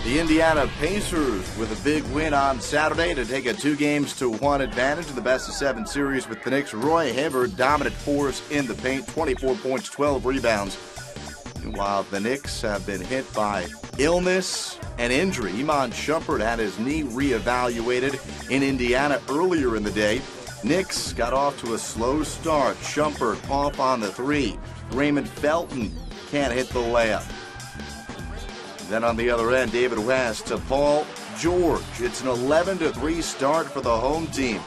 The Indiana Pacers with a big win on Saturday to take a 2-1 advantage in the best-of-7 series with the Knicks. Roy Hibbert, dominant force in the paint, 24 points, 12 rebounds. Meanwhile, the Knicks have been hit by illness and injury. Iman Shumpert had his knee reevaluated in Indiana earlier in the day. Knicks got off to a slow start. Shumpert off on the 3. Raymond Felton can't hit the layup. Then on the other end, David West to Paul George. It's an 11-3 start for the home team.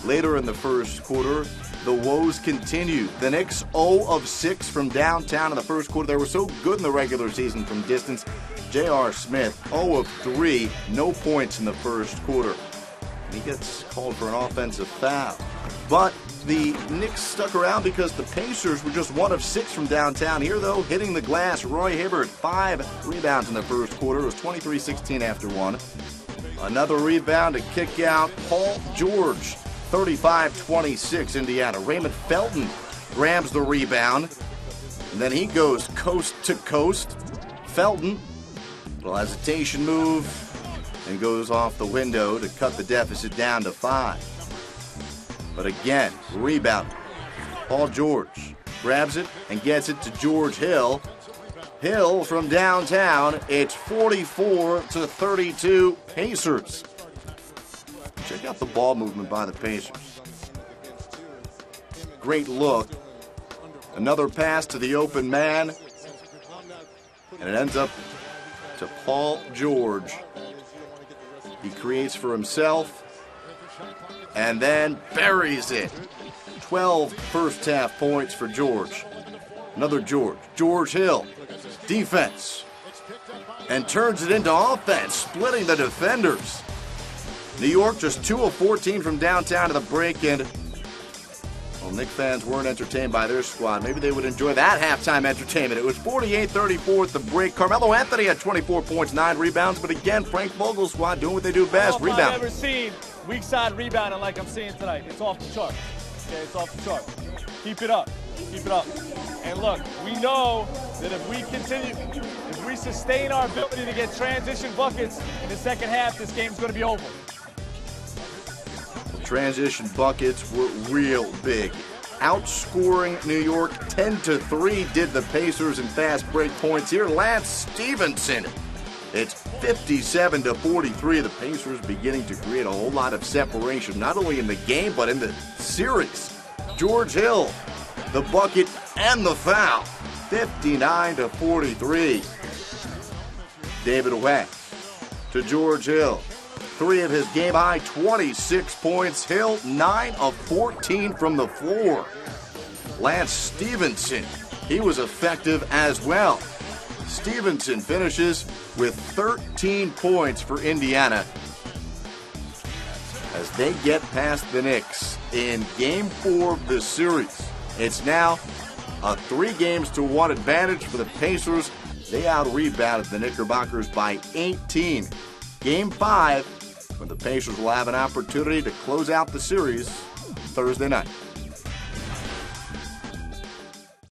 Later in the first quarter, the woes continued. The Knicks 0 of 6 from downtown in the first quarter. They were so good in the regular season from distance. J.R. Smith 0 of 3, no points in the first quarter. He gets called for an offensive foul. But the Knicks stuck around because the Pacers were just 1 of 6 from downtown. Here, though, hitting the glass, Roy Hibbert, 5 rebounds in the first quarter. It was 23-16 after 1. Another rebound to kick out Paul George, 35-26 Indiana. Raymond Felton grabs the rebound, and then he goes coast to coast. Felton, little hesitation move, and goes off the window to cut the deficit down to 5. But again, rebound. Paul George grabs it and gets it to George Hill. Hill from downtown. It's 44-32 Pacers. Check out the ball movement by the Pacers. Great look. Another pass to the open man. And it ends up to Paul George. He creates for himself and then buries it. 12 first-half points for George. Another George. George Hill. Defense. And turns it into offense, splitting the defenders. New York just 2 of 14 from downtown to the break, and well, Knicks fans weren't entertained by their squad. Maybe they would enjoy that halftime entertainment. It was 48-34 at the break. Carmelo Anthony had 24 points, 9 rebounds, but again, Frank Vogel's squad doing what they do best, rebound. I've never seen weak side rebounding like I'm seeing tonight. It's off the chart. Okay, it's off the chart. Keep it up. Keep it up. And look, we know that if we continue, if we sustain our ability to get transition buckets in the second half, this game's going to be over. Transition buckets were real big. Outscoring New York 10-3 did the Pacers in fast break points here. Lance Stevenson. It's 57-43. The Pacers beginning to create a whole lot of separation, not only in the game, but in the series. George Hill, the bucket and the foul. 59-43. David West to George Hill. 3 of his game-high 26 points. Hill, 9 of 14 from the floor. Lance Stevenson, he was effective as well. Stevenson finishes with 13 points for Indiana as they get past the Knicks in Game 4 of this series. It's now a 3-1 advantage for the Pacers. They out-rebounded the Knickerbockers by 18. Game 5, when the Pacers will have an opportunity to close out the series Thursday night.